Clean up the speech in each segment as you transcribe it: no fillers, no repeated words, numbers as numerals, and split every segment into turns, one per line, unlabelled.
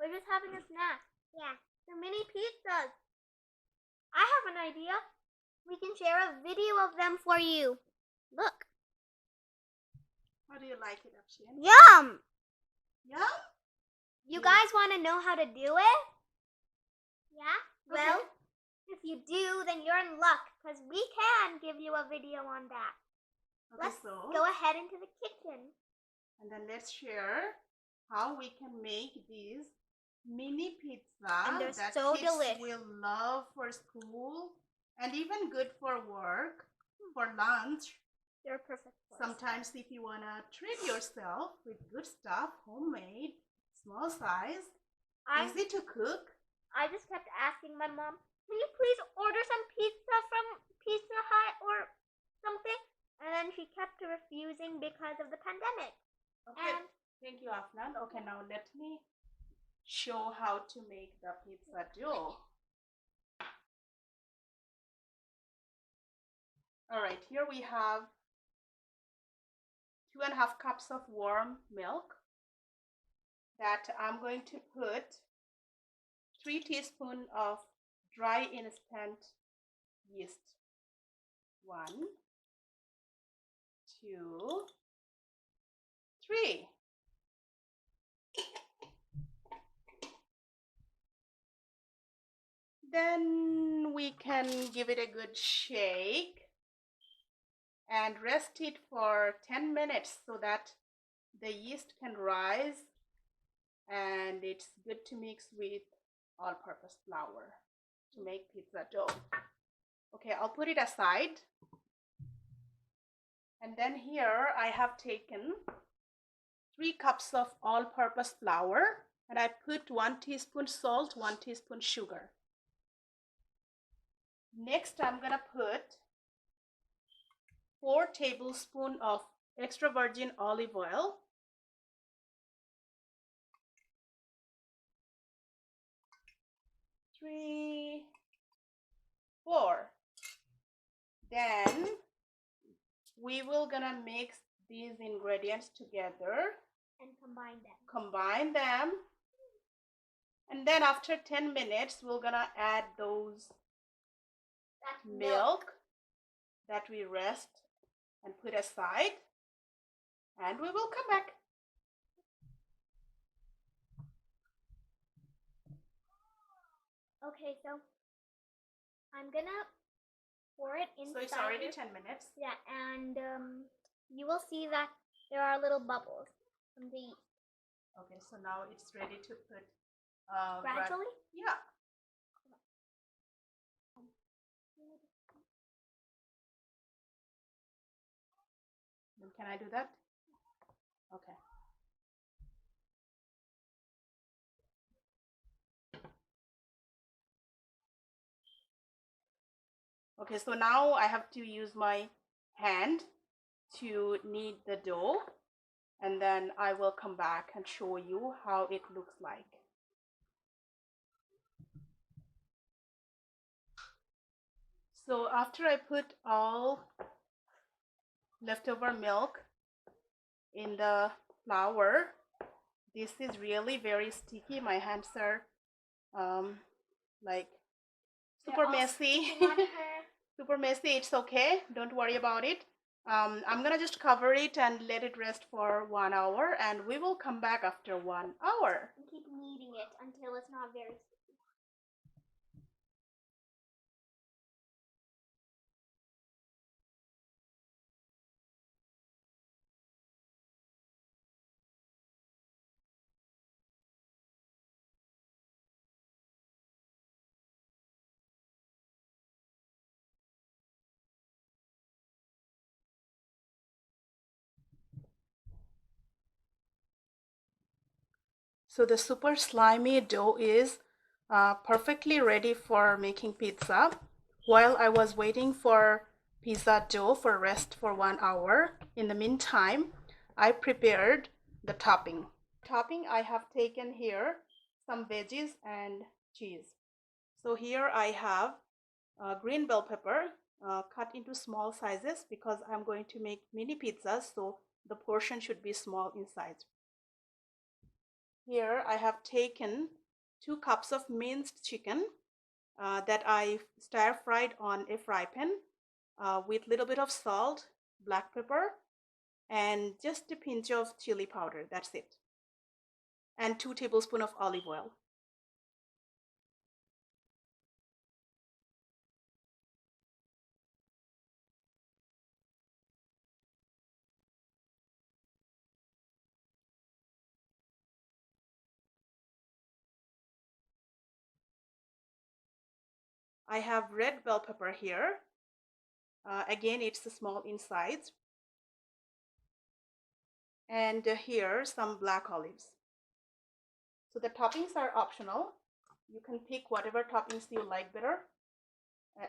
We're just having a snack. Yeah. The mini pizzas. I have an idea. We can share a video of them for you. Look.
How do you like it, Afshin?
Yum!
Yum?
You guys want to know how to do it? Yeah? Well, if you do, then you're in luck, because we can give you a video on that.
Okay,
Let's
so
go ahead into the kitchen.
And then let's share how we can make these mini pizza
And they're
that
so
kids
delicious.
will love for school and even good for work, for lunch.
They're perfect for us.
Sometimes if you want to treat yourself with good stuff, homemade, small size, easy to cook.
I just kept asking my mom, can you please order some pizza from Pizza Hut or something? And then she kept refusing because of the pandemic.
Okay, thank you, Afnan. Okay, now let me show how to make the pizza dough. All right, here we have 2.5 cups of warm milk that I'm going to put 3 teaspoons of dry instant yeast. 1, 2, 3. Then we can give it a good shake and rest it for 10 minutes so that the yeast can rise, and it's good to mix with all-purpose flour to make pizza dough. Okay, I'll put it aside. And then here I have taken 3 cups of all-purpose flour, and I put 1 teaspoon salt, 1 teaspoon sugar. Next, I'm gonna put 4 tablespoons of extra virgin olive oil. 3, 4. Then we will gonna mix these ingredients together
and
combine them, and then after 10 minutes we're gonna add those milk that we rest and put aside, and we will come back.
Okay, so I'm gonna pour it inside.
So it's already 10 minutes.
Yeah, and you will see that there are little bubbles from the yeast.
Okay, so now it's ready to put
gradually?
Yeah. Can I do that? Okay. Okay, so now I have to use my hand to knead the dough, and then I will come back and show you how it looks like. So after I put all leftover milk in the flour, this is really very sticky. My hands are like super messy. Super messy. It's okay, don't worry about it. I'm gonna just cover it and let it rest for 1 hour, and we will come back after 1 hour
and keep kneading it until it's not very sticky.
So the super slimy dough is perfectly ready for making pizza. While I was waiting for pizza dough for rest for 1 hour, in the meantime, I prepared the topping. Topping, I have taken here some veggies and cheese. So here I have green bell pepper cut into small sizes because I'm going to make mini pizzas, so the portion should be small in size. Here I have taken 2 cups of minced chicken that I stir fried on a fry pan with little bit of salt, black pepper, and just a pinch of chili powder. That's it. And 2 tablespoons of olive oil. I have red bell pepper here. Again, it's small in size. And here some black olives. So the toppings are optional. You can pick whatever toppings you like better.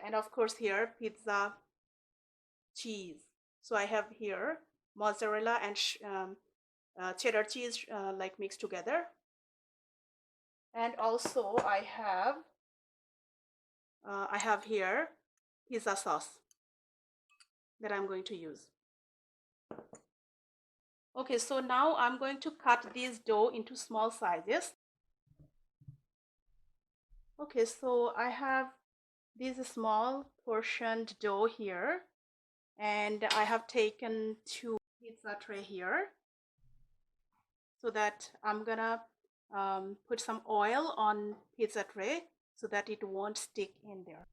And of course here pizza cheese. So I have here mozzarella and cheddar cheese like mixed together. And also I have here pizza sauce that I'm going to use. Okay, so now I'm going to cut this dough into small sizes. Okay, so I have this small portioned dough here, and I have taken 2 pizza tray here, so that I'm gonna put some oil on pizza tray so that it won't stick in there.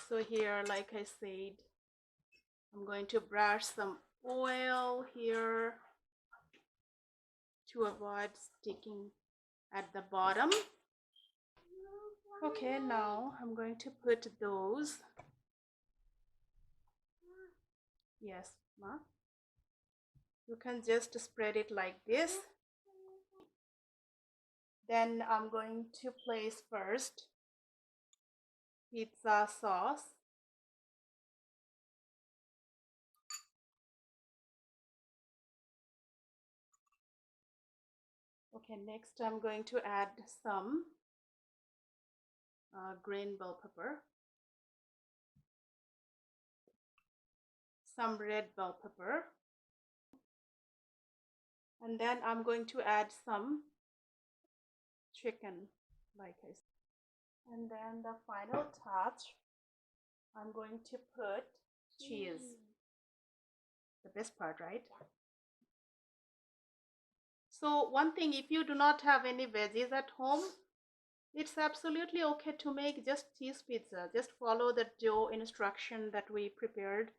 So here, like I said, I'm going to brush some oil here to avoid sticking at the bottom. Okay, now I'm going to put those. Yes, Ma. You can just spread it like this. Then I'm going to place first pizza sauce. Okay, next I'm going to add some green bell pepper, some red bell pepper, and then I'm going to add some chicken, like I said. And then the final touch, I'm going to put cheese. The best part, right? So one thing, if you do not have any veggies at home, it's absolutely okay to make just cheese pizza. Just follow the dough instruction that we prepared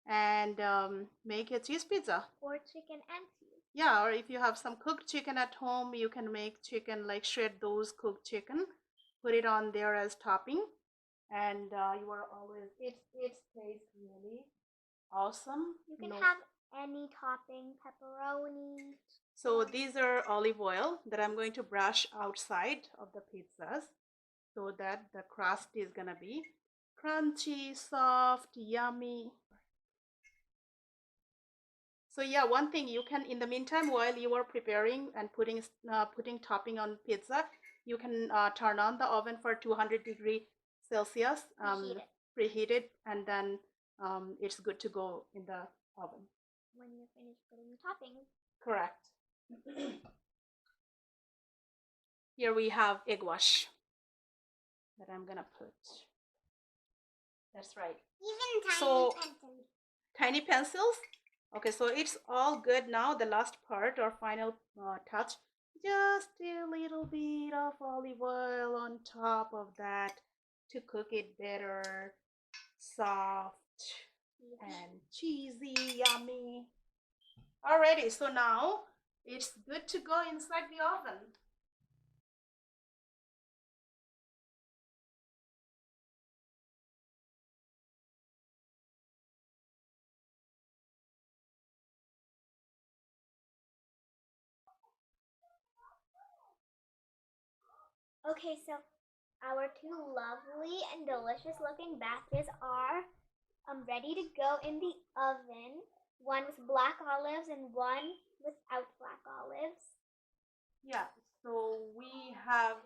and make a cheese pizza.
Or chicken and cheese.
Yeah, or if you have some cooked chicken at home, you can make chicken, like shred those cooked chicken, put it on there as topping, and you are always, it tastes really awesome.
You can have any topping, pepperoni.
So these are olive oil that I'm going to brush outside of the pizzas so that the crust is gonna be crunchy, soft, yummy. So yeah, one thing you can, in the meantime, while you are preparing and putting topping on pizza, you can turn on the oven for 200 Celsius, preheated, and then it's good to go in the oven.
When you're finished putting the toppings.
Correct. Here we have egg wash that I'm gonna put. That's right.
Even tiny pencils.
Tiny pencils. Okay, so it's all good now. The last part or final touch, just a little bit of olive oil on top of that to cook it better, soft and cheesy, yummy. Alrighty, so now it's good to go inside the oven.
Okay, so our 2 lovely and delicious looking batches are ready to go in the oven. One with black olives and one without black olives.
Yeah, so we have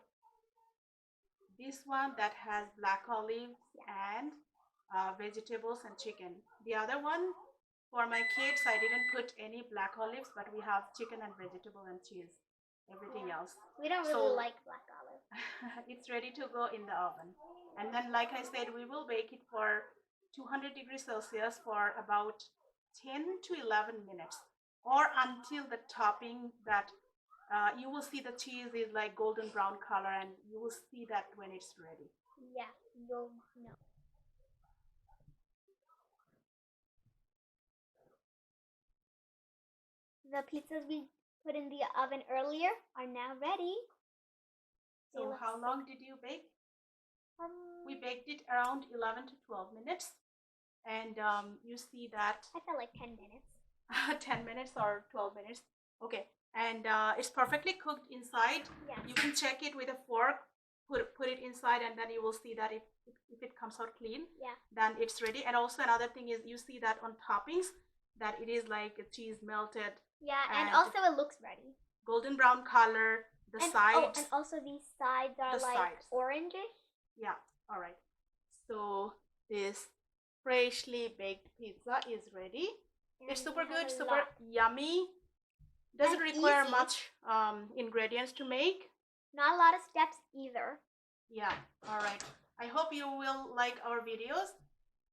this one that has black olives and vegetables and chicken. The other one, for my kids, I didn't put any black olives, but we have chicken and vegetable and cheese. everything else.
We don't really
So
like black olive.
it's ready to go in the oven. And then, like I said, we will bake it for 200 degrees Celsius for about 10 to 11 minutes, or until the topping that you will see the cheese is like golden brown color, and you will see that when it's ready.
Yeah, you'll know. The pizzas we put in the oven earlier are now ready.
So how long did you bake? We baked it around 11 to 12 minutes, and you see that
I felt like 10 minutes.
10 minutes or 12 minutes. Okay, and it's perfectly cooked inside.
Yes.
You can check it with a fork, put it inside, and then you will see that if it comes out clean,
yeah,
then it's ready. And also another thing is you see that on toppings that it is like cheese melted.
Yeah, and also it looks ready.
Golden brown color. The sides.
Oh, and also these sides are like orangish.
Yeah, all right. So this freshly baked pizza is ready. And it's super good, super yummy. Doesn't require easy. Much ingredients to make.
Not a lot of steps either.
Yeah, all right. I hope you will like our videos,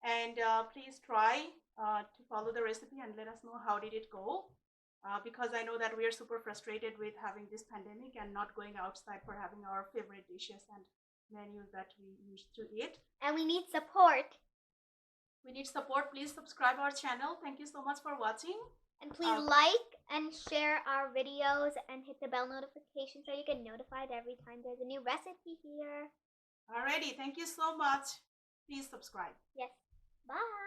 and please try to follow the recipe and let us know how did it go. Because I know that we are super frustrated with having this pandemic and not going outside for having our favorite dishes and menus that we used to eat.
And we need support.
We need support. Please subscribe our channel. Thank you so much for watching.
And please like and share our videos and hit the bell notification so you get notified every time there's a new recipe here.
Alrighty, thank you so much. Please subscribe.
Yes. Bye.